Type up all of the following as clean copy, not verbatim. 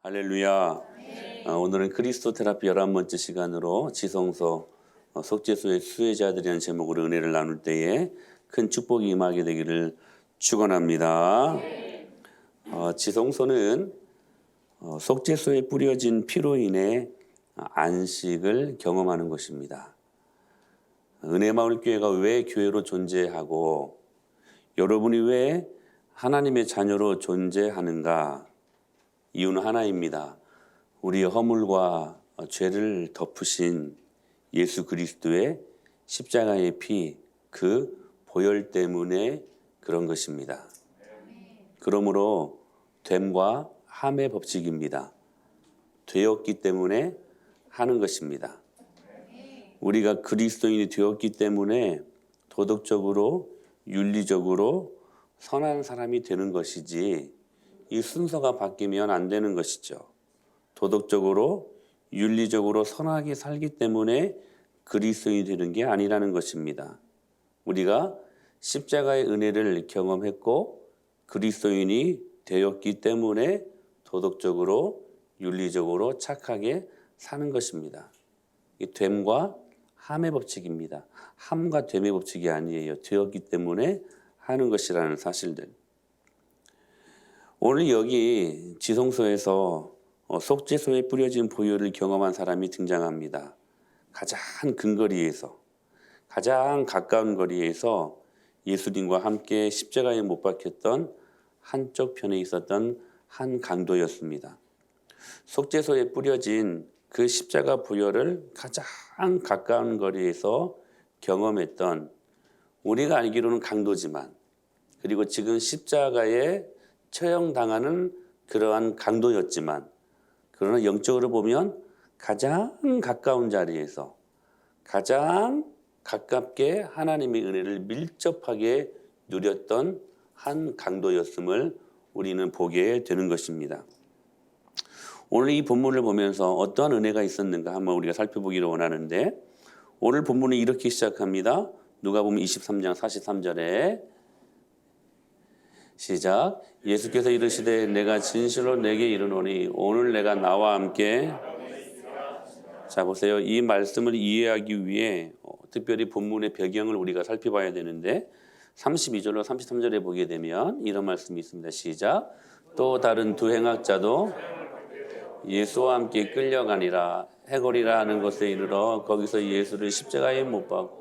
할렐루야. 오늘은 그리스도 테라피 11번째 시간으로 지성소 속죄소의 수혜자들이라는 제목으로 은혜를 나눌 때에 큰 축복이 임하게 되기를 축원합니다. 지성소는 속죄소에 뿌려진 피로 인해 안식을 경험하는 것입니다. 은혜마을교회가 왜 교회로 존재하고 여러분이 왜 하나님의 자녀로 존재하는가? 이유는 하나입니다. 우리의 허물과 죄를 덮으신 예수 그리스도의 십자가의 피, 그 보혈 때문에 그런 것입니다. 그러므로 됨과 함의 법칙입니다. 되었기 때문에 하는 것입니다. 우리가 그리스도인이 되었기 때문에 도덕적으로, 윤리적으로 선한 사람이 되는 것이지 이 순서가 바뀌면 안 되는 것이죠. 도덕적으로, 윤리적으로 선하게 살기 때문에 그리스도인이 되는 게 아니라는 것입니다. 우리가 십자가의 은혜를 경험했고 그리스도인이 되었기 때문에 도덕적으로, 윤리적으로 착하게 사는 것입니다. 이 됨과 함의 법칙입니다. 함과 됨의 법칙이 아니에요. 되었기 때문에 하는 것이라는 사실들. 오늘 여기 지성소에서 속죄소에 뿌려진 보혈을 경험한 사람이 등장합니다. 가장 근거리에서, 가장 가까운 거리에서 예수님과 함께 십자가에 못 박혔던 한쪽 편에 있었던 한 강도였습니다. 속죄소에 뿌려진 그 십자가 보혈을 가장 가까운 거리에서 경험했던, 우리가 알기로는 강도지만, 그리고 지금 십자가에 처형당하는 그러한 강도였지만, 그러나 영적으로 보면 가장 가까운 자리에서 가장 가깝게 하나님의 은혜를 밀접하게 누렸던 한 강도였음을 우리는 보게 되는 것입니다. 오늘 이 본문을 보면서 어떠한 은혜가 있었는가 한번 우리가 살펴보기를 원하는데, 오늘 본문은 이렇게 시작합니다. 누가복음 23장 43절에 시작. 예수께서 이르시되 내가 진실로 내게 이르노니 오늘 내가 나와 함께. 자 보세요. 이 말씀을 이해하기 위해 특별히 본문의 배경을 우리가 살펴봐야 되는데 32절로 33절에 보게 되면 이런 말씀이 있습니다. 시작. 또 다른 두 행악자도 예수와 함께 끌려가니라. 해골이라 하는 곳에 이르러 거기서 예수를 십자가에 못 박고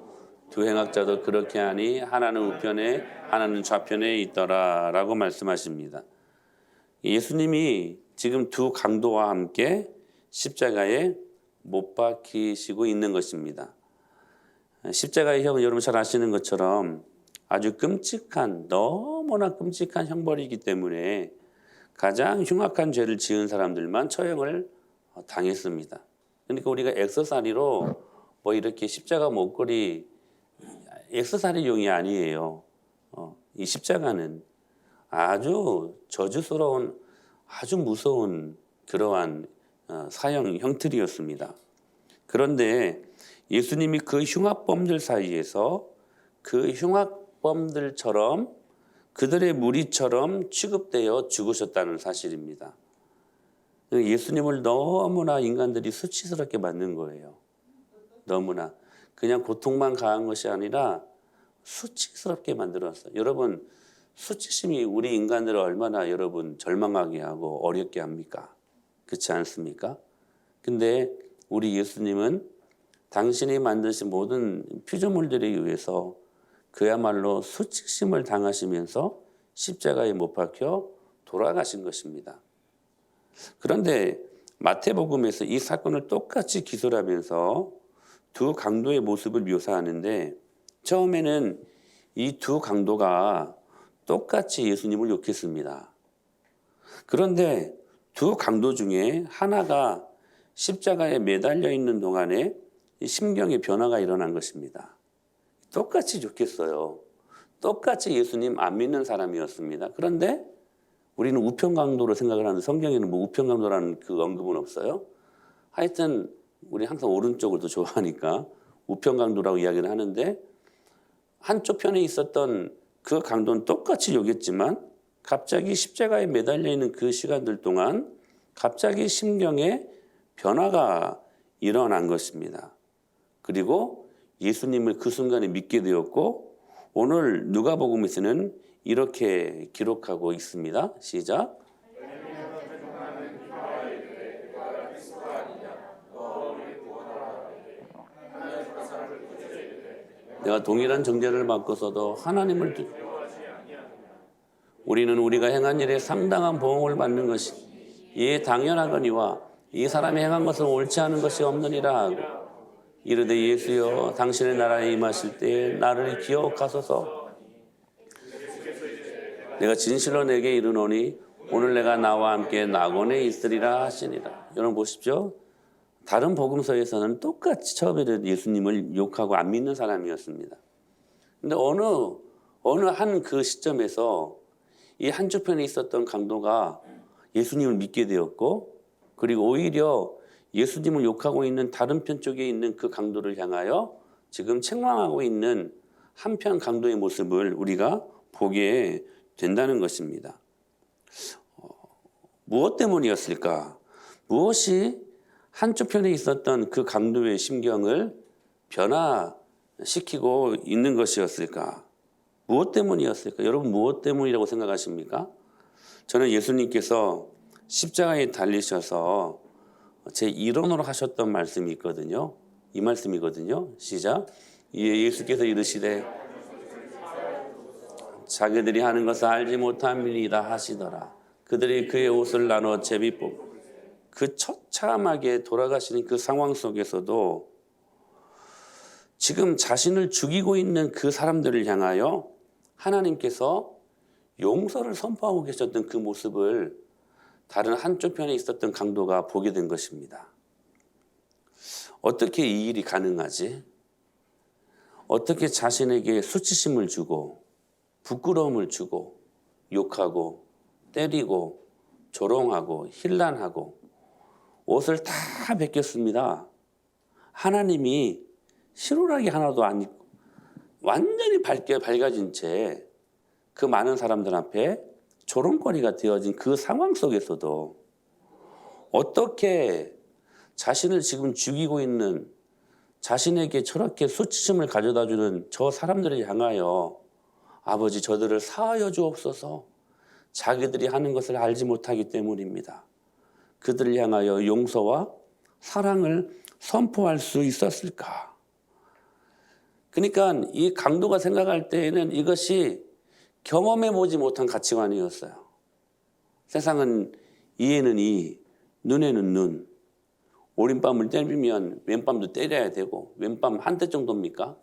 두 행악자도 그렇게 하니 하나는 우편에 하나는 좌편에 있더라 라고 말씀하십니다. 예수님이 지금 두 강도와 함께 십자가에 못 박히시고 있는 것입니다. 십자가의 형은 여러분 잘 아시는 것처럼 아주 끔찍한, 너무나 끔찍한 형벌이기 때문에 가장 흉악한 죄를 지은 사람들만 처형을 당했습니다. 그러니까 우리가 액세서리로 뭐 이렇게 십자가 목걸이 액세서리용이 아니에요. 이 십자가는 아주 저주스러운, 아주 무서운 그러한 사형 형틀이었습니다. 그런데 예수님이 그 흉악범들 사이에서 그 흉악범들처럼 그들의 무리처럼 취급되어 죽으셨다는 사실입니다. 예수님을 너무나 인간들이 수치스럽게 만든 거예요. 너무나. 그냥 고통만 가한 것이 아니라 수치스럽게 만들었어요. 여러분, 수치심이 우리 인간들을 얼마나 여러분 절망하게 하고 어렵게 합니까? 그렇지 않습니까? 근데 우리 예수님은 당신이 만드신 모든 피조물들에 의해서 그야말로 수치심을 당하시면서 십자가에 못 박혀 돌아가신 것입니다. 그런데 마태복음에서 이 사건을 똑같이 기술하면서 두 강도의 모습을 묘사하는데 처음에는 이 두 강도가 똑같이 예수님을 욕했습니다. 그런데 두 강도 중에 하나가 십자가에 매달려 있는 동안에 심경의 변화가 일어난 것입니다. 똑같이 욕했어요. 똑같이 예수님 안 믿는 사람이었습니다. 그런데 우리는 우편강도로 생각을 하는, 성경에는 뭐 우편강도라는 그 언급은 없어요. 하여튼 우리 항상 오른쪽을 더 좋아하니까 우편강도라고 이야기를 하는데 한쪽 편에 있었던 그 강도는 똑같이 욕했지만 갑자기 십자가에 매달려 있는 그 시간들 동안 갑자기 심경에 변화가 일어난 것입니다. 그리고 예수님을 그 순간에 믿게 되었고 오늘 누가복음에서는 이렇게 기록하고 있습니다. 시작. 내가 동일한 정죄를 받고서도 하나님을 우리는 우리가 행한 일에 상당한 보응을 받는 것이 이에 당연하거니와 이 사람이 행한 것은 옳지 않은 것이 없느니라 하고 이르되 예수여 당신의 나라에 임하실 때에 나를 기억하소서. 내가 진실로 내게 이르노니 오늘 내가 나와 함께 낙원에 있으리라 하시니라. 여러분 보십시오. 다른 복음서에서는 똑같이 처음에는 예수님을 욕하고 안 믿는 사람이었습니다. 근데 어느 한 그 시점에서 이 한쪽편에 있었던 강도가 예수님을 믿게 되었고 그리고 오히려 예수님을 욕하고 있는 다른 편 쪽에 있는 그 강도를 향하여 지금 책망하고 있는 한편 강도의 모습을 우리가 보게 된다는 것입니다. 무엇 때문이었을까? 무엇이 한쪽 편에 있었던 그 강도의 심경을 변화시키고 있는 것이었을까? 무엇 때문이었을까? 여러분 무엇 때문이라고 생각하십니까? 저는 예수님께서 십자가에 달리셔서 제 일원으로 하셨던 말씀이 있거든요. 이 말씀이거든요. 시작. 예수께서 이르시되 자기들이 하는 것을 알지 못함이니이다 하시더라. 그들이 그의 옷을 나눠 제비 뽑고 그 처참하게 돌아가시는 그 상황 속에서도 지금 자신을 죽이고 있는 그 사람들을 향하여 하나님께서 용서를 선포하고 계셨던 그 모습을 다른 한쪽 편에 있었던 강도가 보게 된 것입니다. 어떻게 이 일이 가능하지? 어떻게 자신에게 수치심을 주고 부끄러움을 주고 욕하고 때리고 조롱하고 힐난하고 옷을 다 벗겼습니다. 하나님이 실오라기 하나도 안 입고 완전히 밝아진 채 그 많은 사람들 앞에 조롱거리가 되어진 그 상황 속에서도 어떻게 자신을 지금 죽이고 있는 자신에게 저렇게 수치심을 가져다주는 저 사람들을 향하여 아버지 저들을 사하여 주옵소서. 자기들이 하는 것을 알지 못하기 때문입니다. 그들을 향하여 용서와 사랑을 선포할 수 있었을까? 그러니까 이 강도가 생각할 때에는 이것이 경험해 보지 못한 가치관이었어요. 세상은 이에는 이, 눈에는 눈. 오른밤을 때리면 왼밤도 때려야 되고 왼밤 한 대 정도입니까?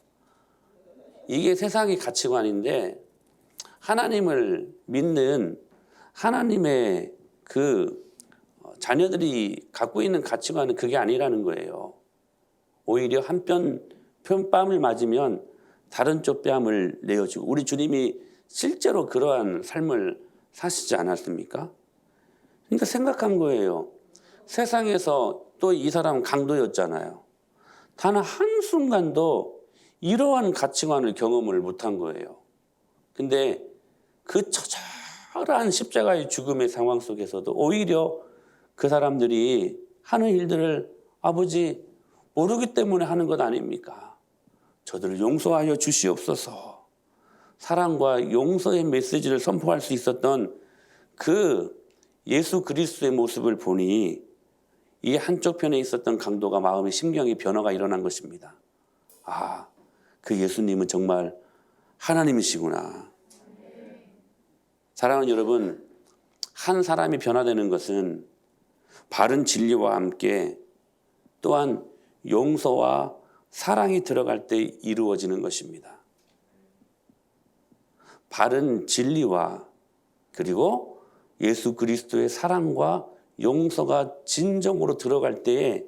이게 세상의 가치관인데 하나님을 믿는 하나님의 그 자녀들이 갖고 있는 가치관은 그게 아니라는 거예요. 오히려 한편 뺨을 맞으면 다른 쪽 뺨을 내어주고 우리 주님이 실제로 그러한 삶을 사시지 않았습니까? 그러니까 생각한 거예요. 세상에서 또 이 사람은 강도였잖아요. 단 한순간도 이러한 가치관을 경험을 못한 거예요. 근데 그 처절한 십자가의 죽음의 상황 속에서도 오히려 그 사람들이 하는 일들을 아버지 모르기 때문에 하는 것 아닙니까? 저들을 용서하여 주시옵소서. 사랑과 용서의 메시지를 선포할 수 있었던 그 예수 그리스도의 모습을 보니 이 한쪽 편에 있었던 강도가 마음의 심경의 변화가 일어난 것입니다. 아, 그 예수님은 정말 하나님이시구나. 사랑하는 여러분, 한 사람이 변화되는 것은 바른 진리와 함께 또한 용서와 사랑이 들어갈 때 이루어지는 것입니다. 바른 진리와 그리고 예수 그리스도의 사랑과 용서가 진정으로 들어갈 때에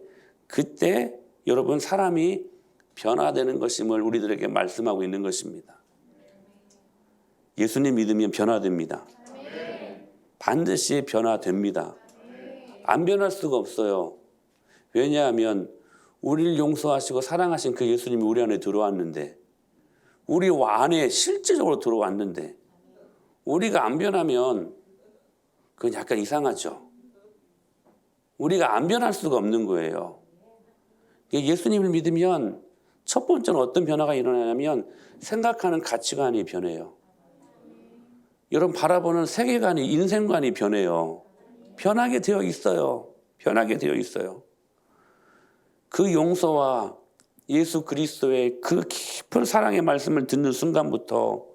그때 여러분 사람이 변화되는 것임을 우리들에게 말씀하고 있는 것입니다. 예수님 믿으면 변화됩니다. 반드시 변화됩니다. 안 변할 수가 없어요. 왜냐하면 우리를 용서하시고 사랑하신 그 예수님이 우리 안에 들어왔는데 우리 안에 실제적으로 들어왔는데 우리가 안 변하면 그건 약간 이상하죠. 우리가 안 변할 수가 없는 거예요. 예수님을 믿으면 첫 번째는 어떤 변화가 일어나냐면 생각하는 가치관이 변해요. 여러분 바라보는 세계관이, 인생관이 변해요. 변하게 되어 있어요. 변하게 되어 있어요. 그 용서와 예수 그리스도의 그 깊은 사랑의 말씀을 듣는 순간부터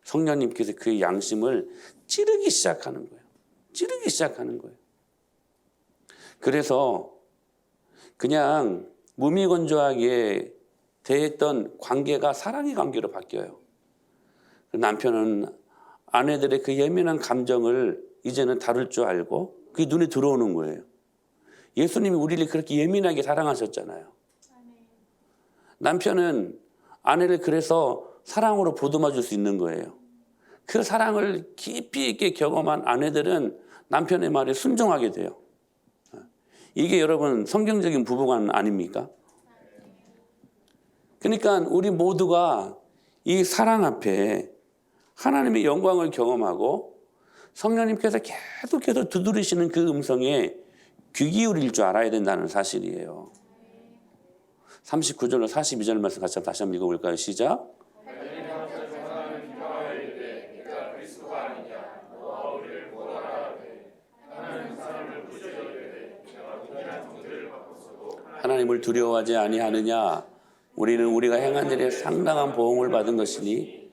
성령님께서 그의 양심을 찌르기 시작하는 거예요. 찌르기 시작하는 거예요. 그래서 그냥 무미건조하게 대했던 관계가 사랑의 관계로 바뀌어요. 남편은 아내들의 그 예민한 감정을 이제는 다룰 줄 알고 그게 눈에 들어오는 거예요. 예수님이 우리를 그렇게 예민하게 사랑하셨잖아요. 남편은 아내를 그래서 사랑으로 보듬어 줄 수 있는 거예요. 그 사랑을 깊이 있게 경험한 아내들은 남편의 말에 순종하게 돼요. 이게 여러분 성경적인 부부관 아닙니까? 그러니까 우리 모두가 이 사랑 앞에 하나님의 영광을 경험하고 성령님께서 계속해서 두드리시는 그 음성에 귀 기울일 줄 알아야 된다는 사실이에요. 39절로 42절 말씀 같이 다시 한번 읽어볼까요? 시작. 하나님을 두려워하지 아니하느냐? 우리는 우리가 행한 일에 상당한 보응을 받은 것이니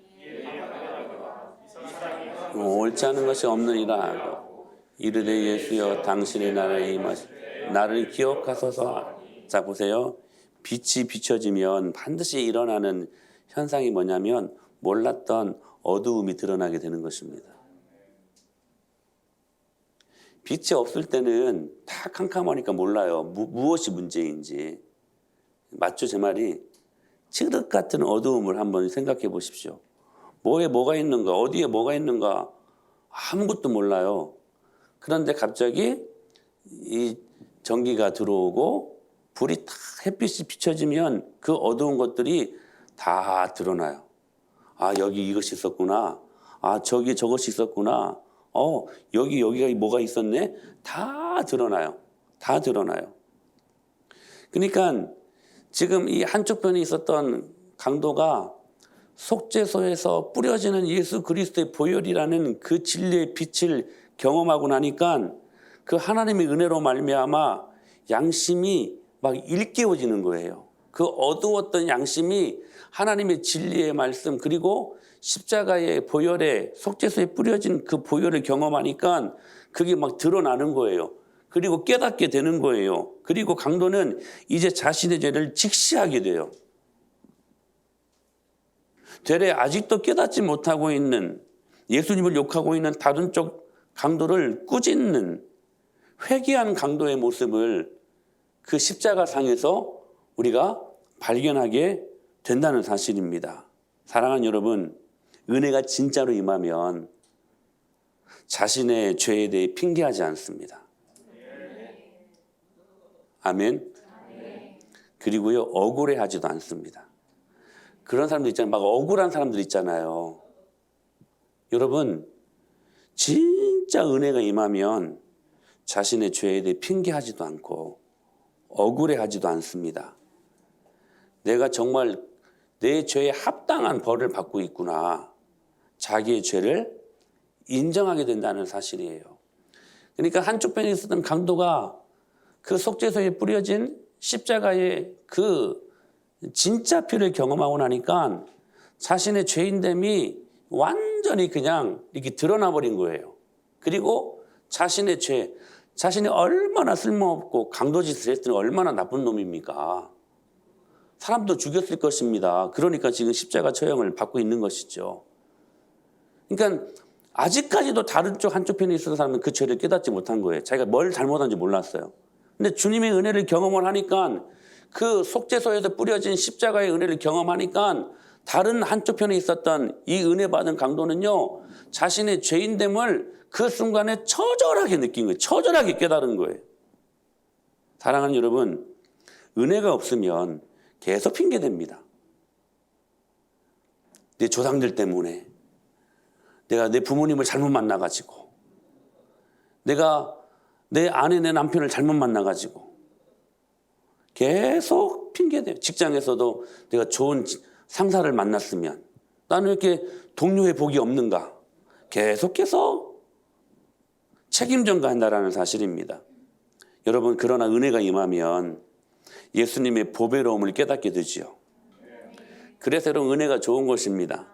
옳지 않은 것이 없느니라 하고 이르되 예수여 당신의 나라에 임하시 나를 기억하소서. 자 보세요. 빛이 비춰지면 반드시 일어나는 현상이 뭐냐면 몰랐던 어두움이 드러나게 되는 것입니다. 빛이 없을 때는 다 캄캄하니까 몰라요. 무엇이 문제인지. 맞죠? 제 말이. 칠흑 같은 어두움을 한번 생각해 보십시오. 뭐에 뭐가 있는가, 어디에 뭐가 있는가 아무것도 몰라요. 그런데 갑자기 이 전기가 들어오고 불이 딱 햇빛이 비춰지면 그 어두운 것들이 다 드러나요. 아, 여기 이것이 있었구나. 아, 저기 저것이 있었구나. 여기가 뭐가 있었네? 다 드러나요. 다 드러나요. 그러니까 지금 이 한쪽 편에 있었던 강도가 속죄소에서 뿌려지는 예수 그리스도의 보혈이라는 그 진리의 빛을 경험하고 나니까 그 하나님의 은혜로 말미암아 양심이 막 일깨워지는 거예요. 그 어두웠던 양심이 하나님의 진리의 말씀 그리고 십자가의 보혈에 속죄소에 뿌려진 그 보혈을 경험하니까 그게 막 드러나는 거예요. 그리고 깨닫게 되는 거예요. 그리고 강도는 이제 자신의 죄를 직시하게 돼요. 되레 아직도 깨닫지 못하고 있는 예수님을 욕하고 있는 다른 쪽 강도를 꾸짖는 회개한 강도의 모습을 그 십자가상에서 우리가 발견하게 된다는 사실입니다. 사랑하는 여러분, 은혜가 진짜로 임하면 자신의 죄에 대해 핑계하지 않습니다. 아멘. 그리고요, 억울해하지도 않습니다. 그런 사람들 있잖아요. 막 억울한 사람들 있잖아요. 여러분, 진짜 은혜가 임하면 자신의 죄에 대해 핑계하지도 않고 억울해하지도 않습니다. 내가 정말 내 죄에 합당한 벌을 받고 있구나. 자기의 죄를 인정하게 된다는 사실이에요. 그러니까 한쪽 편에 있었던 강도가 그 속죄소에 뿌려진 십자가의 그 진짜 피를 경험하고 나니까 자신의 죄인됨이 완전히 그냥 이렇게 드러나 버린 거예요. 그리고 자신의 죄, 자신이 얼마나 쓸모없고 강도짓을 했더니 얼마나 나쁜 놈입니까? 사람도 죽였을 것입니다. 그러니까 지금 십자가 처형을 받고 있는 것이죠. 그러니까 아직까지도 다른 쪽 한쪽 편에 있었던 사람은 그 죄를 깨닫지 못한 거예요. 자기가 뭘 잘못한지 몰랐어요. 근데 주님의 은혜를 경험을 하니까 그 속죄소에서 뿌려진 십자가의 은혜를 경험하니까 다른 한쪽 편에 있었던 이 은혜 받은 강도는요, 자신의 죄인됨을 그 순간에 처절하게 느낀 거예요. 처절하게 깨달은 거예요. 사랑하는 여러분, 은혜가 없으면 계속 핑계댑니다. 내 조상들 때문에, 내가 내 부모님을 잘못 만나가지고, 내가 내 아내, 내 남편을 잘못 만나가지고 계속 핑계대요. 직장에서도 내가 좋은 상사를 만났으면 나는 왜 이렇게 동료의 복이 없는가? 계속해서 책임 전가한다라는 사실입니다. 여러분, 그러나 은혜가 임하면 예수님의 보배로움을 깨닫게 되지요. 그래서 여러분, 은혜가 좋은 것입니다.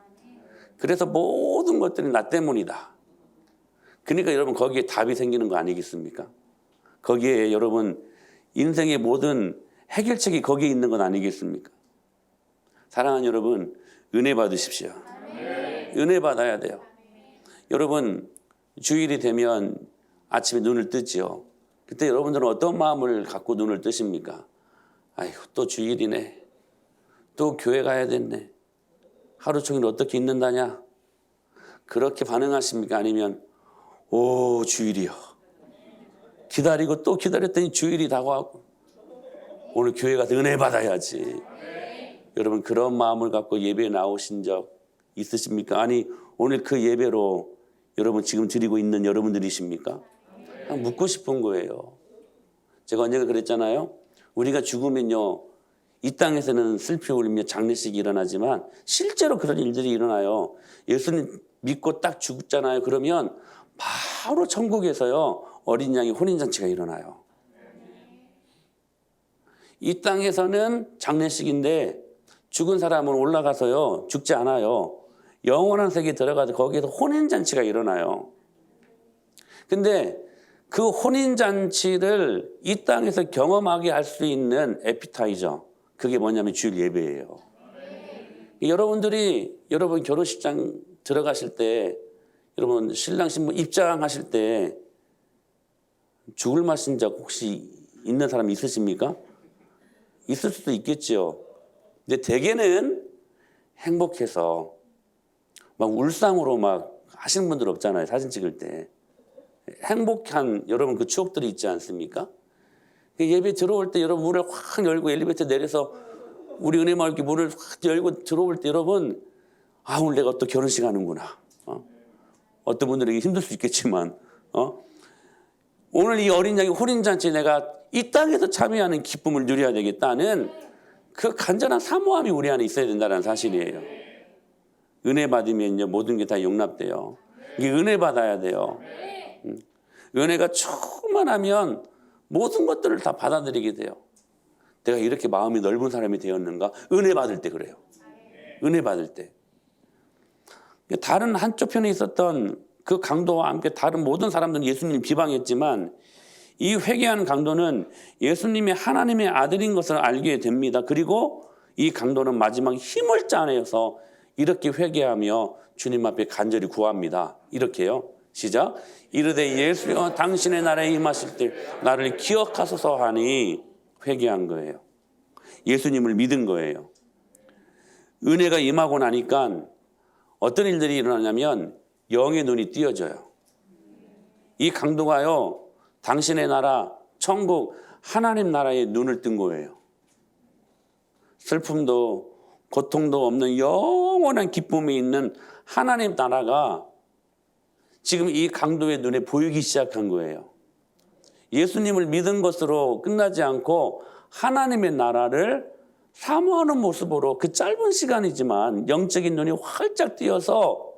그래서 모든 것들이 나 때문이다. 그러니까 여러분, 거기에 답이 생기는 거 아니겠습니까? 거기에 여러분, 인생의 모든 해결책이 거기에 있는 건 아니겠습니까? 사랑하는 여러분, 은혜 받으십시오. 은혜 받아야 돼요. 여러분, 주일이 되면 아침에 눈을 뜨지요. 그때 여러분들은 어떤 마음을 갖고 눈을 뜨십니까? 아이고, 또 주일이네. 또 교회 가야 됐네. 하루 종일 어떻게 있는다냐? 그렇게 반응하십니까? 아니면 오, 주일이요. 기다리고 또 기다렸더니 주일이 다가오고 오늘 교회 가서 은혜 받아야지. 여러분, 그런 마음을 갖고 예배에 나오신 적 있으십니까? 아니, 오늘 그 예배로 여러분 지금 드리고 있는 여러분들이십니까? 그냥 묻고 싶은 거예요. 제가 언젠가 그랬잖아요. 우리가 죽으면요, 이 땅에서는 슬피 울리며 장례식이 일어나지만 실제로 그런 일들이 일어나요. 예수님 믿고 딱 죽잖아요. 그러면 바로 천국에서요, 어린 양의 혼인잔치가 일어나요. 이 땅에서는 장례식인데 죽은 사람은 올라가서요, 죽지 않아요. 영원한 세계에 들어가서 거기에서 혼인잔치가 일어나요. 근데 그 혼인잔치를 이 땅에서 경험하게 할 수 있는 에피타이저, 그게 뭐냐면 주일 예배예요. 여러분들이 여러분 결혼식장 들어가실 때, 여러분 신랑 신부 입장하실 때 죽을 맛인 적 혹시 있는 사람 있으십니까? 있을 수도 있겠죠. 근데 대개는 행복해서 막 울상으로 막 하시는 분들 없잖아요. 사진 찍을 때. 행복한 여러분 그 추억들이 있지 않습니까? 예배 들어올 때 여러분 문을 확 열고 엘리베이터 내려서 우리 은혜마을 문을 확 열고 들어올 때 여러분, 아, 오늘 내가 또 결혼식 하는구나. 어떤 분들에게 힘들 수 있겠지만 오늘 이 어린 양의 혼인잔치에 내가 이 땅에서 참여하는 기쁨을 누려야 되겠다는 그 간절한 사모함이 우리 안에 있어야 된다는 사실이에요. 은혜 받으면요, 모든 게 다 용납돼요. 이게 은혜 받아야 돼요. 은혜가 충만하면 모든 것들을 다 받아들이게 돼요. 내가 이렇게 마음이 넓은 사람이 되었는가? 은혜 받을 때 그래요. 은혜 받을 때. 다른 한쪽 편에 있었던 그 강도와 함께 다른 모든 사람들은 예수님을 비방했지만 이 회개하는 강도는 예수님이 하나님의 아들인 것을 알게 됩니다. 그리고 이 강도는 마지막 힘을 짜내서 이렇게 회개하며 주님 앞에 간절히 구합니다. 이렇게요. 시작. 이르되 예수여 당신의 나라에 임하실 때 나를 기억하소서 하니 회개한 거예요. 예수님을 믿은 거예요. 은혜가 임하고 나니까 어떤 일들이 일어나냐면 영의 눈이 띄어져요. 이 강도가요, 당신의 나라, 천국, 하나님 나라에 눈을 뜬 거예요. 슬픔도 고통도 없는 영원한 기쁨이 있는 하나님 나라가 지금 이 강도의 눈에 보이기 시작한 거예요. 예수님을 믿은 것으로 끝나지 않고 하나님의 나라를 사모하는 모습으로 그 짧은 시간이지만 영적인 눈이 활짝 띄어서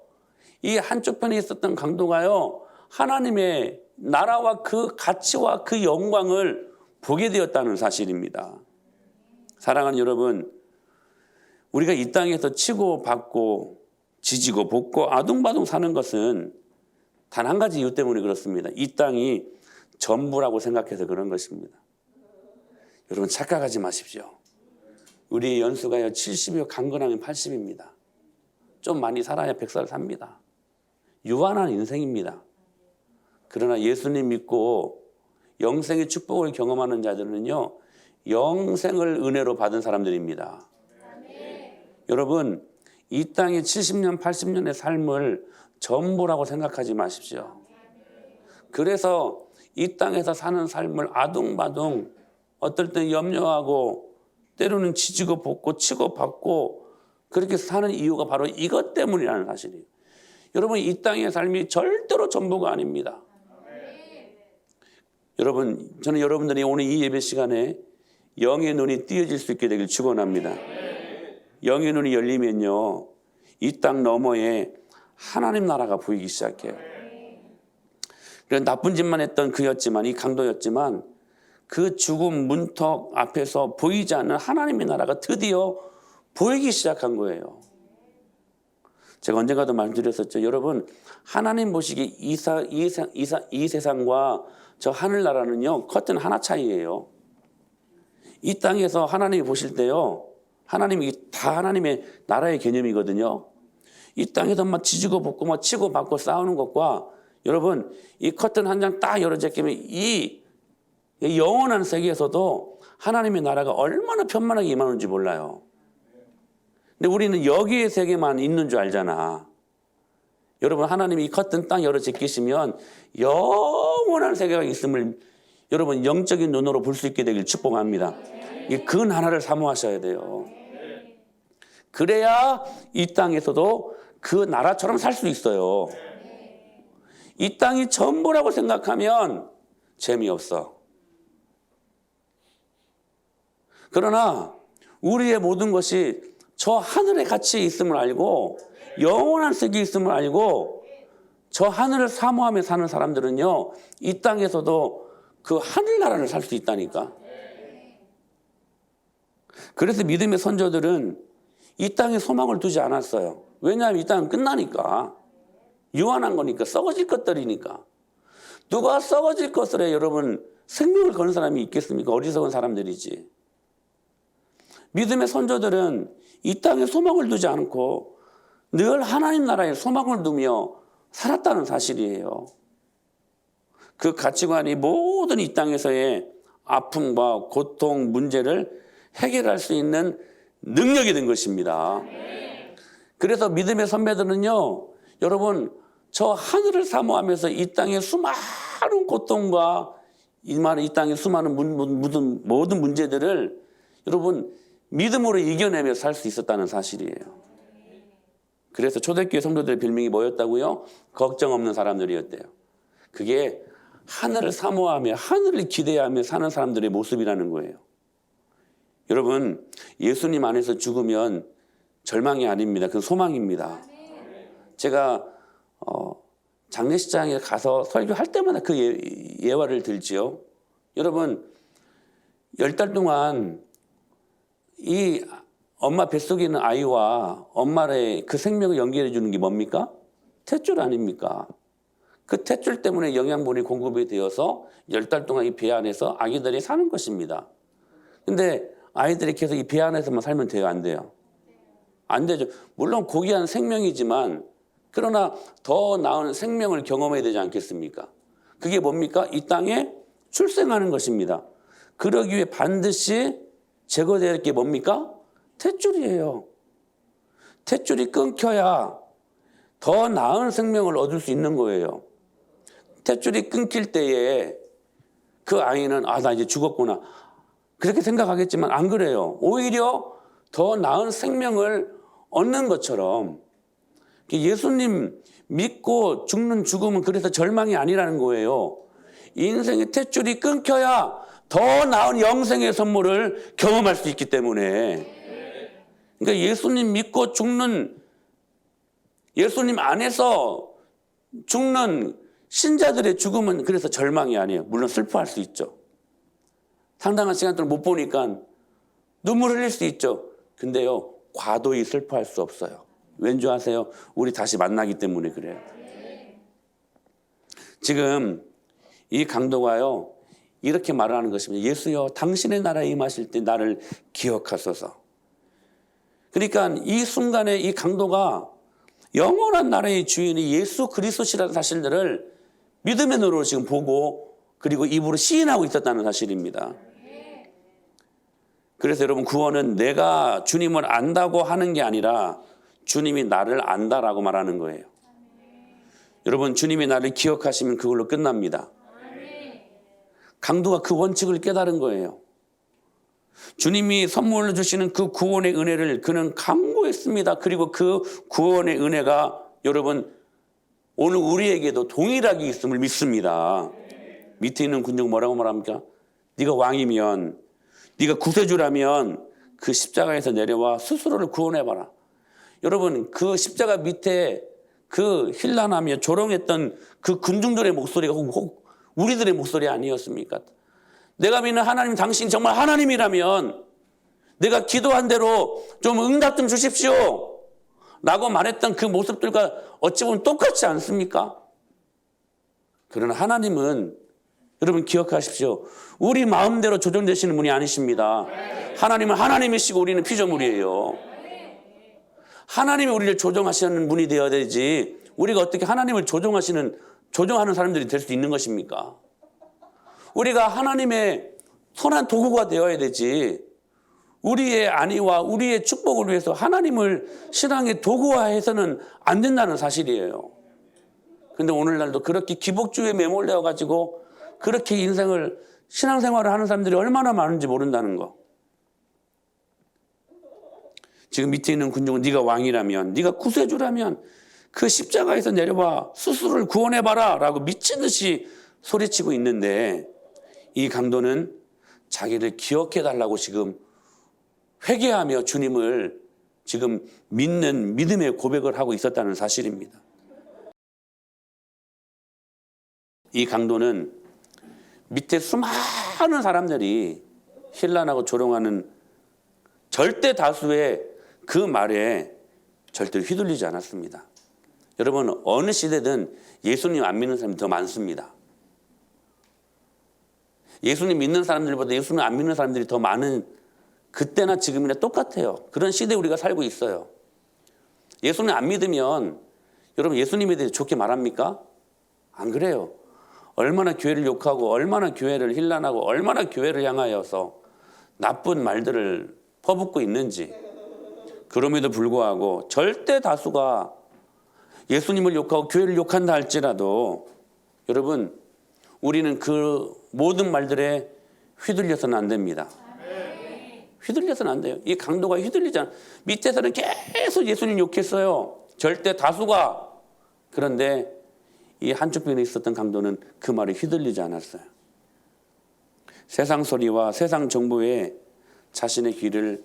이 한쪽 편에 있었던 강도가요, 하나님의 나라와 그 가치와 그 영광을 보게 되었다는 사실입니다. 사랑하는 여러분, 우리가 이 땅에서 치고 받고 지지고 볶고 아둥바둥 사는 것은 단 한 가지 이유 때문에 그렇습니다. 이 땅이 전부라고 생각해서 그런 것입니다. 여러분, 착각하지 마십시오. 우리 연수가요 70이요 강건하면 80입니다. 좀 많이 살아야 100살 삽니다. 유한한 인생입니다. 그러나 예수님 믿고 영생의 축복을 경험하는 자들은요, 영생을 은혜로 받은 사람들입니다. 여러분, 이 땅의 70년 80년의 삶을 전부라고 생각하지 마십시오. 그래서 이 땅에서 사는 삶을 아둥바둥 어떨 때 염려하고 때로는 지지고 볶고 치고 받고 그렇게 사는 이유가 바로 이것 때문이라는 사실이에요. 여러분, 이 땅의 삶이 절대로 전부가 아닙니다. 여러분, 저는 여러분들이 오늘 이 예배 시간에 영의 눈이 띄어질 수 있게 되길 축원합니다. 영의 눈이 열리면요, 이 땅 너머에 하나님 나라가 보이기 시작해요. 그래서 나쁜 짓만 했던 그였지만, 이 강도였지만 그 죽음 문턱 앞에서 보이지 않는 하나님의 나라가 드디어 보이기 시작한 거예요. 제가 언젠가도 말씀드렸었죠. 여러분, 하나님 보시기 이 세상과 저 하늘나라는요, 커튼 하나 차이예요. 이 땅에서 하나님이 보실 때요, 하나님이 다 하나님의 나라의 개념이거든요. 이 땅에서 막 지지고 볶고 막 치고 받고 싸우는 것과 여러분, 이 커튼 한 장 딱 열어제끼면 이 영원한 세계에서도 하나님의 나라가 얼마나 편만하게 임하는지 몰라요. 근데 우리는 여기의 세계만 있는 줄 알잖아. 여러분, 하나님이 이 커튼 딱 열어제끼시면 영원한 세계가 있음을 여러분 영적인 눈으로 볼 수 있게 되길 축복합니다. 그 나라를 사모하셔야 돼요. 그래야 이 땅에서도 그 나라처럼 살 수 있어요. 이 땅이 전부라고 생각하면 재미없어. 그러나 우리의 모든 것이 저 하늘의 가치에 있음을 알고 영원한 세계에 있음을 알고 저 하늘을 사모하며 사는 사람들은요, 이 땅에서도 그 하늘나라를 살 수 있다니까. 그래서 믿음의 선조들은 이 땅에 소망을 두지 않았어요. 왜냐하면 이 땅은 끝나니까. 유한한 거니까, 썩어질 것들이니까. 누가 썩어질 것을 여러분 생명을 거는 사람이 있겠습니까? 어리석은 사람들이지. 믿음의 선조들은 이 땅에 소망을 두지 않고 늘 하나님 나라에 소망을 두며 살았다는 사실이에요. 그 가치관이 모든 이 땅에서의 아픔과 고통, 문제를 해결할 수 있는 능력이 된 것입니다. 그래서 믿음의 선배들은요, 여러분, 저 하늘을 사모하면서 이 땅의 수많은 고통과 이 땅의 수많은 모든 문제들을 여러분 믿음으로 이겨내며 살 수 있었다는 사실이에요. 그래서 초대교회 성도들의 별명이 뭐였다고요? 걱정 없는 사람들이었대요. 그게 하늘을 사모하며 하늘을 기대하며 사는 사람들의 모습이라는 거예요. 여러분, 예수님 안에서 죽으면 절망이 아닙니다. 그건 소망입니다. 제가 장례식장에 가서 설교할 때마다 그 예화를 들지요. 여러분, 10달 동안 이 엄마 뱃속에 있는 아이와 엄마의 그 생명을 연결해 주는 게 뭡니까? 탯줄 아닙니까? 그 탯줄 때문에 영양분이 공급이 되어서 10달 동안 이 배 안에서 아기들이 사는 것입니다. 근데 아이들이 계속 이 배 안에서만 살면 돼요? 안 돼요? 안 되죠. 물론 고귀한 생명이지만 그러나 더 나은 생명을 경험해야 되지 않겠습니까? 그게 뭡니까? 이 땅에 출생하는 것입니다. 그러기 위해 반드시 제거되어야 할 게 뭡니까? 탯줄이에요. 탯줄이 끊겨야 더 나은 생명을 얻을 수 있는 거예요. 탯줄이 끊길 때에 그 아이는 나 이제 죽었구나. 그렇게 생각하겠지만 안 그래요. 오히려 더 나은 생명을 얻는 것처럼 예수님 믿고 죽는 죽음은 그래서 절망이 아니라는 거예요. 인생의 탯줄이 끊겨야 더 나은 영생의 선물을 경험할 수 있기 때문에. 그러니까 예수님 믿고 죽는, 예수님 안에서 죽는 신자들의 죽음은 그래서 절망이 아니에요. 물론 슬퍼할 수 있죠. 상당한 시간 동안 못 보니까 눈물 흘릴 수 있죠. 근데요, 과도히 슬퍼할 수 없어요. 왠 줄 아세요? 우리 다시 만나기 때문에 그래요. 지금 이 강도가요, 이렇게 말을 하는 것입니다. 예수여, 당신의 나라에 임하실 때 나를 기억하소서. 그러니까 이 순간에 이 강도가 영원한 나라의 주인이 예수 그리스도시라는 사실들을 믿음의 눈으로 지금 보고 그리고 입으로 시인하고 있었다는 사실입니다. 그래서 여러분, 구원은 내가 주님을 안다고 하는 게 아니라 주님이 나를 안다라고 말하는 거예요. 여러분, 주님이 나를 기억하시면 그걸로 끝납니다. 강도가 그 원칙을 깨달은 거예요. 주님이 선물로 주시는 그 구원의 은혜를 그는 강구했습니다. 그리고 그 구원의 은혜가 여러분 오늘 우리에게도 동일하게 있음을 믿습니다. 밑에 있는 군중 뭐라고 말합니까? 네가 왕이면, 네가 구세주라면 그 십자가에서 내려와 스스로를 구원해봐라. 여러분, 그 십자가 밑에 그 힐난하며 조롱했던 그 군중들의 목소리가 혹 우리들의 목소리 아니었습니까? 내가 믿는 하나님, 당신 정말 하나님이라면 내가 기도한 대로 좀 응답 좀 주십시오 라고 말했던 그 모습들과 어찌 보면 똑같지 않습니까? 그러나 하나님은, 여러분 기억하십시오, 우리 마음대로 조정되시는 분이 아니십니다. 하나님은 하나님이시고 우리는 피조물이에요. 하나님이 우리를 조정하시는 분이 되어야 되지, 우리가 어떻게 하나님을 조정하는 사람들이 될 수 있는 것입니까? 우리가 하나님의 선한 도구가 되어야 되지, 우리의 안위와 우리의 축복을 위해서 하나님을 신앙의 도구화해서는 안 된다는 사실이에요. 그런데 오늘날도 그렇게 기복주의에 매몰되어 가지고 그렇게 인생을, 신앙생활을 하는 사람들이 얼마나 많은지 모른다는 거. 지금 밑에 있는 군중은 네가 왕이라면, 네가 구세주라면 그 십자가에서 내려와 스스로를 구원해봐라 라고 미친 듯이 소리치고 있는데, 이 강도는 자기를 기억해달라고 지금 회개하며 주님을 지금 믿는 믿음의 고백을 하고 있었다는 사실입니다. 이 강도는 밑에 수많은 사람들이 힐난하고 조롱하는 절대 다수의 그 말에 절대로 휘둘리지 않았습니다. 여러분, 어느 시대든 예수님 안 믿는 사람이 더 많습니다. 예수님 믿는 사람들보다 예수님 안 믿는 사람들이 더 많은, 그때나 지금이나 똑같아요. 그런 시대에 우리가 살고 있어요. 예수님 안 믿으면 여러분 예수님에 대해 좋게 말합니까? 안 그래요. 얼마나 교회를 욕하고, 얼마나 교회를 힐난하고, 얼마나 교회를 향하여서 나쁜 말들을 퍼붓고 있는지. 그럼에도 불구하고 절대 다수가 예수님을 욕하고 교회를 욕한다 할지라도, 여러분, 우리는 그 모든 말들에 휘둘려서는 안 됩니다. 휘둘려서는 안 돼요. 이 강도가 휘둘리잖아. 밑에서는 계속 예수님 욕했어요, 절대 다수가. 그런데 이 한쪽 편에 있었던 강도는 그 말에 휘둘리지 않았어요. 세상 소리와 세상 정보에 자신의 귀를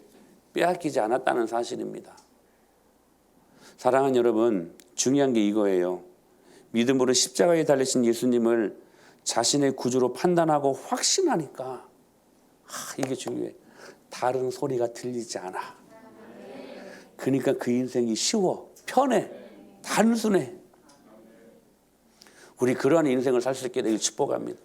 빼앗기지 않았다는 사실입니다. 사랑하는 여러분, 중요한 게 이거예요. 믿음으로 십자가에 달리신 예수님을 자신의 구주로 판단하고 확신하니까, 이게 중요해. 다른 소리가 들리지 않아. 그러니까 그 인생이 쉬워, 편해, 단순해. 우리 그러한 인생을 살 수 있게 되길 축복합니다.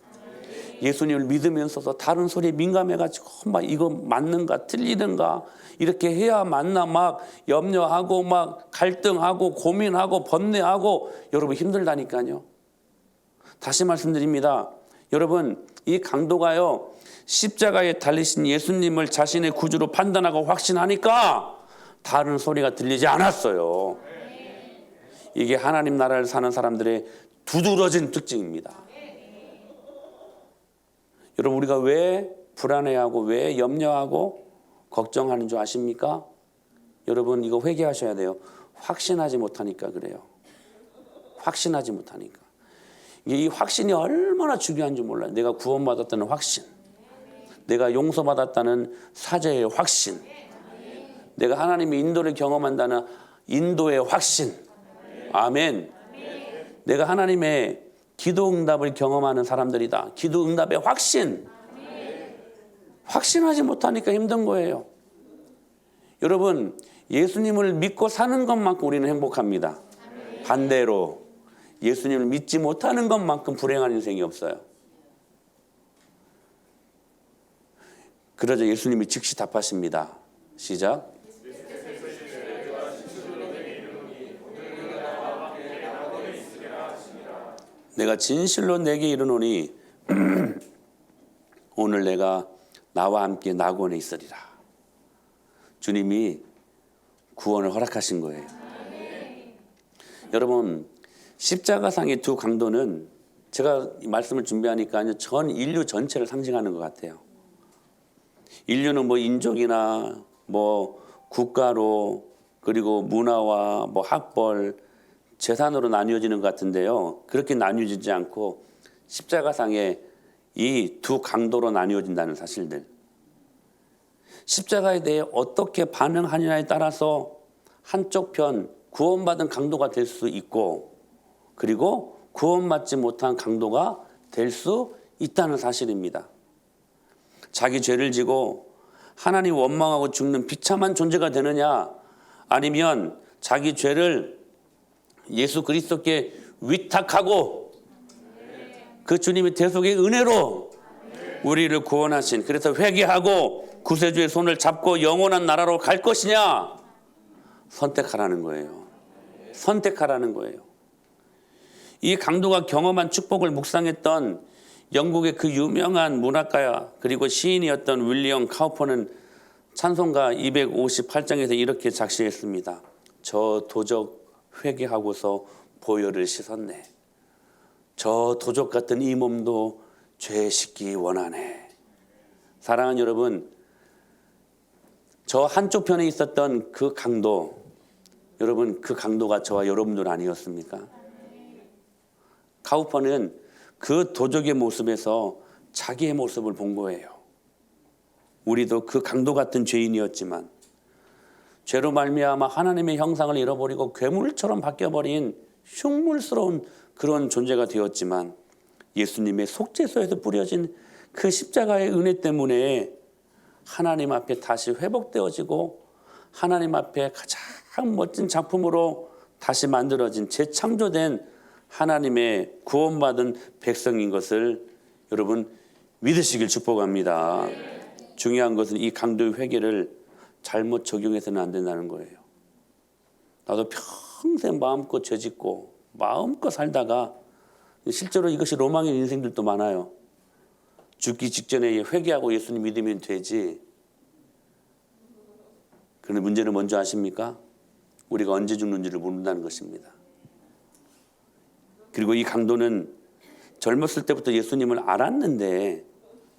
예수님을 믿으면서도 다른 소리에 민감해가지고 막 이거 맞는가 틀리는가 이렇게 해야 맞나 막 염려하고 막 갈등하고 고민하고 번뇌하고, 여러분 힘들다니까요. 다시 말씀드립니다. 여러분, 이 강도가요, 십자가에 달리신 예수님을 자신의 구주로 판단하고 확신하니까 다른 소리가 들리지 않았어요. 이게 하나님 나라를 사는 사람들의 두드러진 특징입니다. 여러분, 우리가 왜 불안해하고 왜 염려하고 걱정하는 줄 아십니까? 여러분, 이거 회개하셔야 돼요. 확신하지 못하니까 그래요. 확신하지 못하니까. 이 확신이 얼마나 중요한 줄 몰라요. 내가 구원받았다는 확신, 내가 용서받았다는 사죄의 확신, 내가 하나님의 인도를 경험한다는 인도의 확신. 아멘. 내가 하나님의 기도 응답을 경험하는 사람들이다. 기도 응답의 확신. 확신하지 못하니까 힘든 거예요. 여러분, 예수님을 믿고 사는 것만큼 우리는 행복합니다. 반대로 예수님을 믿지 못하는 것만큼 불행한 인생이 없어요. 그러자 예수님이 즉시 답하십니다. 시작. 내가 진실로 내게 이르노니 오늘 내가 나와 함께 낙원에 있으리라. 주님이 구원을 허락하신 거예요. 여러분, 십자가상의 두 강도는 제가 이 말씀을 준비하니까 전 인류 전체를 상징하는 것 같아요. 인류는 뭐 인종이나 뭐 국가로, 그리고 문화와 뭐 학벌, 재산으로 나뉘어지는 것 같은데요. 그렇게 나뉘어지지 않고 십자가상에 이 두 강도로 나뉘어진다는 사실들. 십자가에 대해 어떻게 반응하느냐에 따라서 한쪽 편 구원받은 강도가 될 수 있고, 그리고 구원받지 못한 강도가 될 수 있다는 사실입니다. 자기 죄를 지고 하나님 원망하고 죽는 비참한 존재가 되느냐, 아니면 자기 죄를 예수 그리스도께 위탁하고 그 주님의 대속의 은혜로 우리를 구원하신, 그래서 회개하고 구세주의 손을 잡고 영원한 나라로 갈 것이냐, 선택하라는 거예요. 선택하라는 거예요. 이 강도가 경험한 축복을 묵상했던 영국의 그 유명한 문학가 그리고 시인이었던 윌리엄 카우퍼는 찬송가 258장에서 이렇게 작시했습니다. 저 도적 회개하고서 보혈을 씻었네. 저 도적 같은 이 몸도 죄 씻기 원하네. 사랑하는 여러분, 저 한쪽 편에 있었던 그 강도, 여러분, 그 강도가 저와 여러분들 아니었습니까? 카우퍼는 그 도적의 모습에서 자기의 모습을 본 거예요. 우리도 그 강도 같은 죄인이었지만 죄로 말미암아 하나님의 형상을 잃어버리고 괴물처럼 바뀌어버린 흉물스러운 그런 존재가 되었지만, 예수님의 속죄소에서 뿌려진 그 십자가의 은혜 때문에 하나님 앞에 다시 회복되어지고 하나님 앞에 가장 멋진 작품으로 다시 만들어진 재창조된 하나님의 구원받은 백성인 것을 여러분 믿으시길 축복합니다. 중요한 것은 이 강도의 회개를 잘못 적용해서는 안 된다는 거예요. 나도 평생 마음껏 죄짓고 마음껏 살다가 실제로 이것이 로망인 인생들도 많아요. 죽기 직전에 회개하고 예수님 믿으면 되지. 그런데 문제는 뭔지 아십니까? 우리가 언제 죽는지를 모른다는 것입니다. 그리고 이 강도는 젊었을 때부터 예수님을 알았는데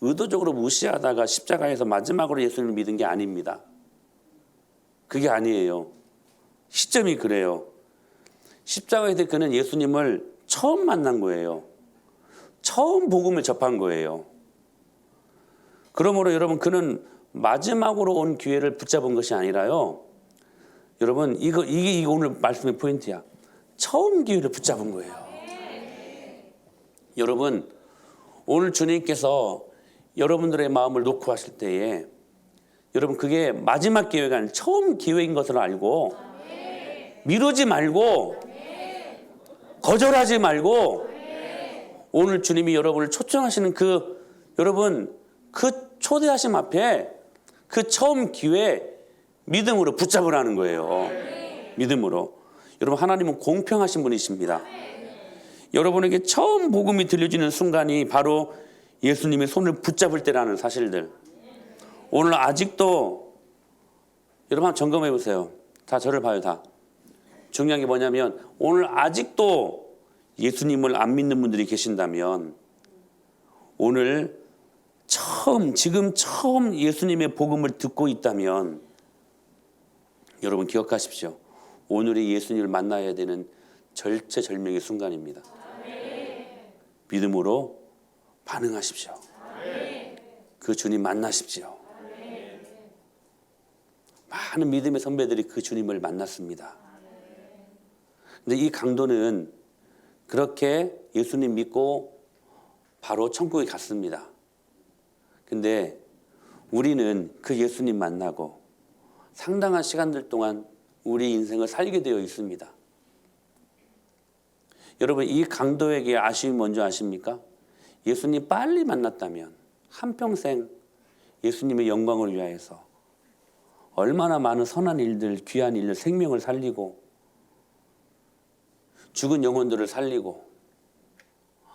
의도적으로 무시하다가 십자가에서 마지막으로 예수님을 믿은 게 아닙니다. 그게 아니에요. 시점이 그래요. 십자가에서 그는 예수님을 처음 만난 거예요. 처음 복음을 접한 거예요. 그러므로 여러분, 그는 마지막으로 온 기회를 붙잡은 것이 아니라요. 여러분, 이게 오늘 말씀의 포인트야. 처음 기회를 붙잡은 거예요. 여러분, 오늘 주님께서 여러분들의 마음을 놓고 하실 때에 여러분, 그게 마지막 기회가 아니라 처음 기회인 것을 알고 미루지 말고 거절하지 말고 오늘 주님이 여러분을 초청하시는 여러분 그 초대하심 앞에 그 처음 기회 믿음으로 붙잡으라는 거예요. 믿음으로. 여러분, 하나님은 공평하신 분이십니다. 여러분에게 처음 복음이 들려지는 순간이 바로 예수님의 손을 붙잡을 때라는 사실들. 오늘 아직도 여러분 한번 점검해 보세요. 다 저를 봐요. 다. 중요한 게 뭐냐면 오늘 아직도 예수님을 안 믿는 분들이 계신다면 오늘 지금 처음 예수님의 복음을 듣고 있다면 여러분 기억하십시오. 오늘이 예수님을 만나야 되는 절체절명의 순간입니다. 믿음으로 반응하십시오. 그 주님 만나십시오. 많은 믿음의 선배들이 그 주님을 만났습니다. 근데 이 강도는 그렇게 예수님 믿고 바로 천국에 갔습니다. 근데 우리는 그 예수님 만나고 상당한 시간들 동안 우리 인생을 살게 되어 있습니다. 여러분, 이 강도에게 아쉬움이 뭔지 아십니까? 예수님 빨리 만났다면 한평생 예수님의 영광을 위하여서 얼마나 많은 선한 일들, 귀한 일들, 생명을 살리고 죽은 영혼들을 살리고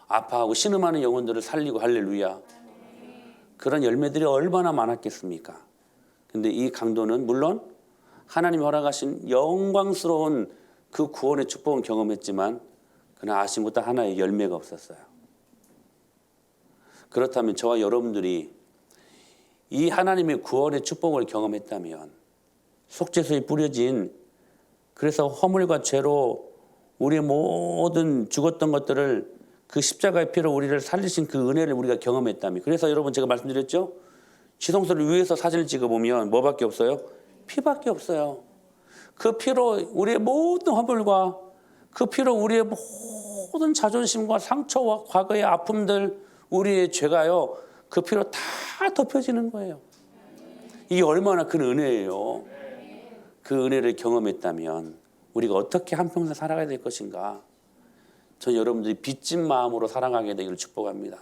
아파하고 신음하는 영혼들을 살리고, 할렐루야, 그런 열매들이 얼마나 많았겠습니까? 근데 이 강도는 물론 하나님이 허락하신 영광스러운 그 구원의 축복은 경험했지만 그러나 아쉬운 것도 하나의 열매가 없었어요. 그렇다면 저와 여러분들이 이 하나님의 구원의 축복을 경험했다면, 속죄소에 뿌려진, 그래서 허물과 죄로 우리의 모든 죽었던 것들을 그 십자가의 피로 우리를 살리신 그 은혜를 우리가 경험했다며. 그래서 여러분 제가 말씀드렸죠. 지성소를 위에서 사진을 찍어보면 뭐밖에 없어요? 피밖에 없어요. 그 피로 우리의 모든 허물과 그 피로 우리의 모든 자존심과 상처와 과거의 아픔들, 우리의 죄가요, 그 피로 다 덮여지는 거예요. 이게 얼마나 큰 은혜예요. 그 은혜를 경험했다면 우리가 어떻게 한평생 살아가야 될 것인가. 전 여러분들이 빚진 마음으로 살아가게 되기를 축복합니다.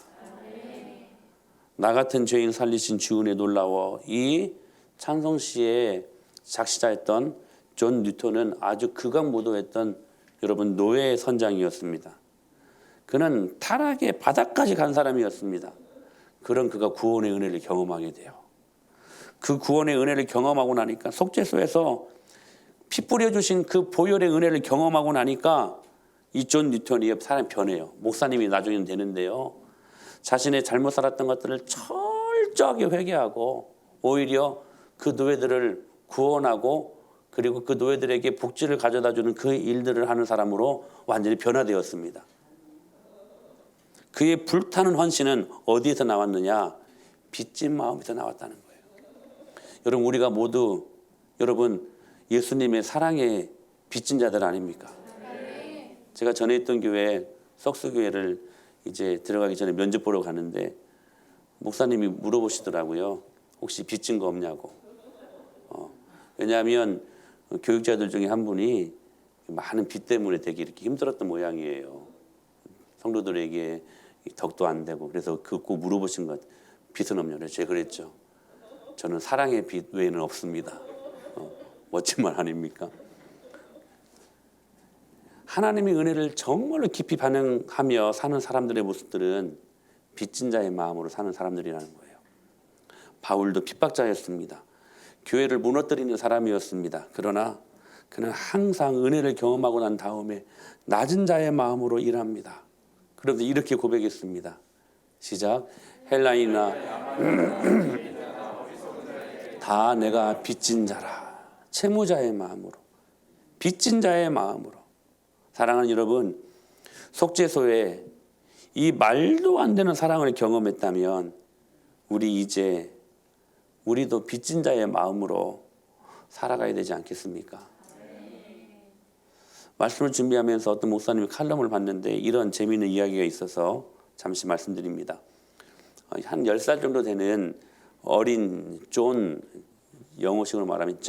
나 같은 죄인 살리신 주 은혜 놀라워. 이 찬송시의 작시자였던 존 뉴턴은 아주 극악무도했던 여러분 노예 선장이었습니다. 그는 타락의 바닥까지 간 사람이었습니다. 그런 그가 구원의 은혜를 경험하게 돼요. 그 구원의 은혜를 경험하고 나니까 속죄소에서 피 뿌려주신 그 보혈의 은혜를 경험하고 나니까 이 존 뉴턴이 사람이 변해요. 목사님이 나중에는 되는데요. 자신의 잘못 살았던 것들을 철저하게 회개하고 오히려 그 노예들을 구원하고 그리고 그 노예들에게 복지를 가져다주는 그 일들을 하는 사람으로 완전히 변화되었습니다. 그의 불타는 헌신은 어디에서 나왔느냐? 빚진 마음에서 나왔다는 거예요. 여러분 우리가 모두 여러분 예수님의 사랑의 빚진 자들 아닙니까? 제가 전에 있던 교회 석수교회를 이제 들어가기 전에 면접 보러 가는데 목사님이 물어보시더라고요. 혹시 빚진 거 없냐고. 왜냐하면 교육자들 중에 한 분이 많은 빚 때문에 되게 이렇게 힘들었던 모양이에요. 성도들에게 덕도 안 되고. 그래서 꼭 물어보신 것, 빚은 없냐고. 제가 그랬죠. 저는 사랑의 빚 외에는 없습니다. 멋진 말 아닙니까? 하나님의 은혜를 정말로 깊이 반응하며 사는 사람들의 모습들은 빚진 자의 마음으로 사는 사람들이라는 거예요. 바울도 핍박자였습니다. 교회를 무너뜨리는 사람이었습니다. 그러나 그는 항상 은혜를 경험하고 난 다음에 낮은 자의 마음으로 일합니다. 그런데 이렇게 고백했습니다. 시작. 헬라이나 다 내가 빚진 자라. 채무자의 마음으로, 빚진 자의 마음으로. 사랑하는 여러분, 속죄소에 이 말도 안 되는 사랑을 경험했다면 우리도 빚진 자의 마음으로 살아가야 되지 않겠습니까? 말씀을 준비하면서 어떤 목사님이 칼럼을 봤는데 이런 재미있는 이야기가 있어서 잠시 말씀드립니다. 한 10살 정도 되는 어린 존, 영어식으로 말하면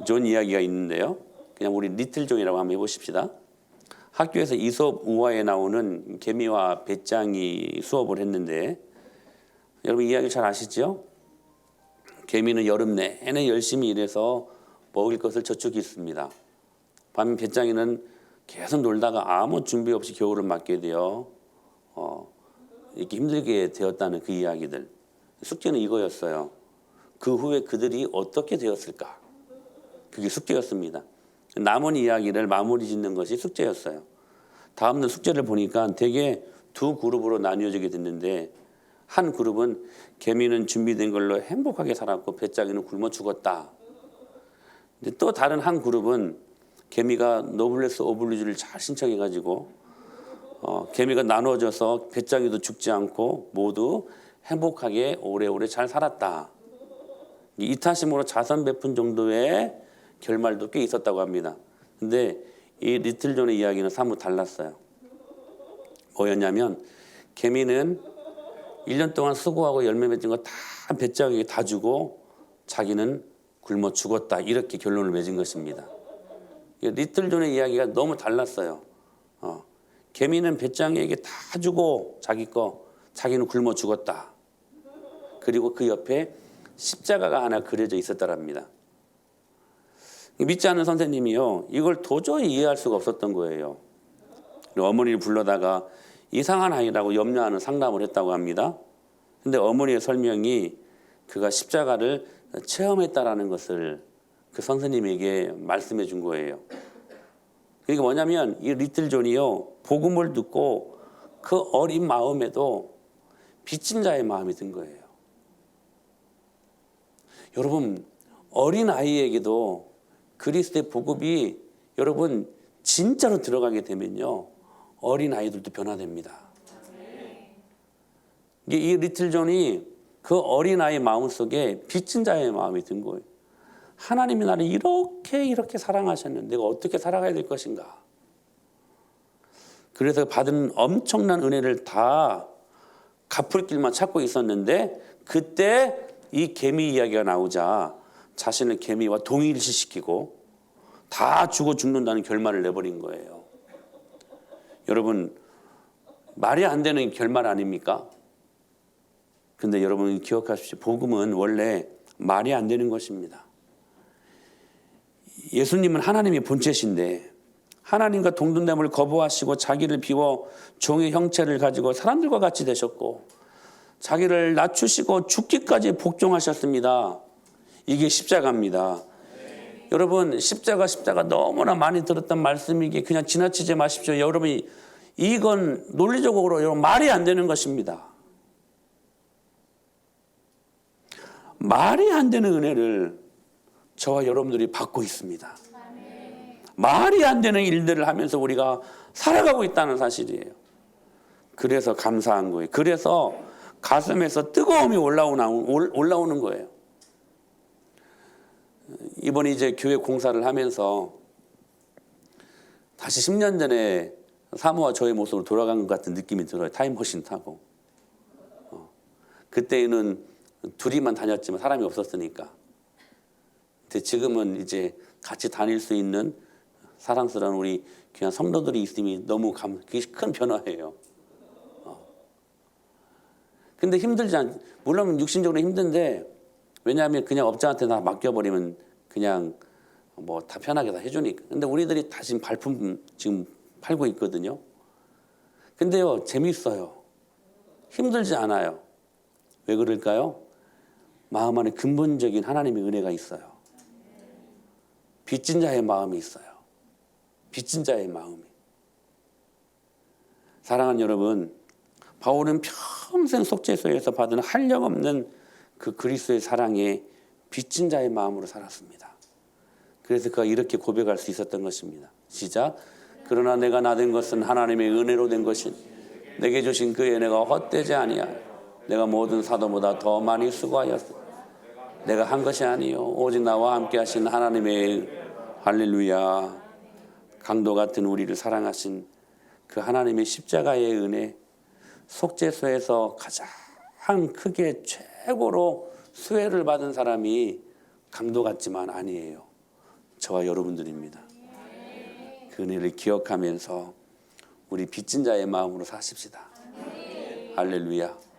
존 이야기가 있는데요. 그냥 우리 리틀 존이라고 한번 해보십시다. 학교에서 이솝 우화에 나오는 개미와 배짱이 수업을 했는데 여러분 이야기 잘 아시죠? 개미는 여름 내내 열심히 일해서 먹을 것을 저축이 있습니다. 반면 배짱이는 계속 놀다가 아무 준비 없이 겨울을 맞게 되어 이렇게 힘들게 되었다는 그 이야기들. 숙제는 이거였어요. 그 후에 그들이 어떻게 되었을까? 그게 숙제였습니다. 남은 이야기를 마무리 짓는 것이 숙제였어요. 다음날 숙제를 보니까 대개 두 그룹으로 나뉘어지게 됐는데 한 그룹은 개미는 준비된 걸로 행복하게 살았고 배짱이는 굶어 죽었다. 근데 또 다른 한 그룹은 개미가 노블레스 오블리주를 잘 신청해가지고 개미가 나눠져서 배짱이도 죽지 않고 모두 행복하게 오래오래 잘 살았다. 이 이타심으로 자선 베푼 정도의 결말도 꽤 있었다고 합니다. 근데 이 리틀 존의 이야기는 사뭇 달랐어요. 뭐였냐면 개미는 1년 동안 수고하고 열매 맺은 거 다 배짱이에게 다 주고 자기는 굶어 죽었다. 이렇게 결론을 맺은 것입니다. 리틀 존의 이야기가 너무 달랐어요. 개미는 배짱이에게 다 주고 자기는 굶어 죽었다. 그리고 그 옆에 십자가가 하나 그려져 있었더랍니다. 믿지 않는 선생님이요, 이걸 도저히 이해할 수가 없었던 거예요. 어머니를 불러다가 이상한 아이라고 염려하는 상담을 했다고 합니다. 근데 어머니의 설명이 그가 십자가를 체험했다라는 것을 그 선생님에게 말씀해 준 거예요. 그러니까 뭐냐면 이 리틀 존이요, 복음을 듣고 그 어린 마음에도 빚진 자의 마음이 든 거예요. 여러분, 어린 아이에게도 그리스도의 복음이 여러분 진짜로 들어가게 되면요, 어린 아이들도 변화됩니다. 이 리틀 존이 그 어린 아이 마음속에 빚진 자의 마음이 든 거예요. 하나님이 나를 이렇게 사랑하셨는데 내가 어떻게 살아가야 될 것인가. 그래서 받은 엄청난 은혜를 다 갚을 길만 찾고 있었는데 그때 이 개미 이야기가 나오자 자신을 개미와 동일시시키고 다 죽는다는 결말을 내버린 거예요. 여러분, 말이 안 되는 결말 아닙니까? 근데 여러분 기억하십시오. 복음은 원래 말이 안 되는 것입니다. 예수님은 하나님의 본체신데 하나님과 동등됨을 거부하시고 자기를 비워 종의 형체를 가지고 사람들과 같이 되셨고 자기를 낮추시고 죽기까지 복종하셨습니다. 이게 십자가입니다. 여러분 십자가 너무나 많이 들었던 말씀이기에 그냥 지나치지 마십시오. 여러분 이건 논리적으로 여러분 말이 안 되는 것입니다. 말이 안 되는 은혜를 저와 여러분들이 받고 있습니다. 말이 안 되는 일들을 하면서 우리가 살아가고 있다는 사실이에요. 그래서 감사한 거예요. 그래서 가슴에서 뜨거움이 올라오는 거예요. 이번에 이제 교회 공사를 하면서 다시 10년 전에 사모와 저의 모습으로 돌아간 것 같은 느낌이 들어요. 타임머신 타고. 그때는 둘이만 다녔지만 사람이 없었으니까. 근데 지금은 이제 같이 다닐 수 있는 사랑스러운 우리 귀한 성도들이 있음이 너무 그게 큰 변화예요. 근데 힘들지 물론 육신적으로 힘든데 왜냐하면 그냥 업자한테 다 맡겨버리면 그냥 뭐 다 편하게 다 해주니까. 근데 우리들이 다시 발품 지금 팔고 있거든요. 근데요, 재밌어요. 힘들지 않아요. 왜 그럴까요? 마음 안에 근본적인 하나님의 은혜가 있어요. 빚진 자의 마음이 있어요. 빚진 자의 마음이. 사랑하는 여러분, 바울은 평생 속죄소에서 받은 한량없는 그 그리스도의 사랑에 빚진 자의 마음으로 살았습니다. 그래서 그가 이렇게 고백할 수 있었던 것입니다. 시작. 그러나 내가 나된 것은 하나님의 은혜로 된 것이니 내게 주신 그 은혜가 헛되지 아니하여 내가 모든 사도보다 더 많이 수고하였으니 내가 한 것이 아니요 오직 나와 함께 하신 하나님의 할렐루야. 강도 같은 우리를 사랑하신 그 하나님의 십자가의 은혜, 속죄소에서 가장 크게 최고로 수혜를 받은 사람이 강도 같지만 아니에요. 저와 여러분들입니다. 그 은혜를 기억하면서 우리 빚진 자의 마음으로 사십시다. 할렐루야.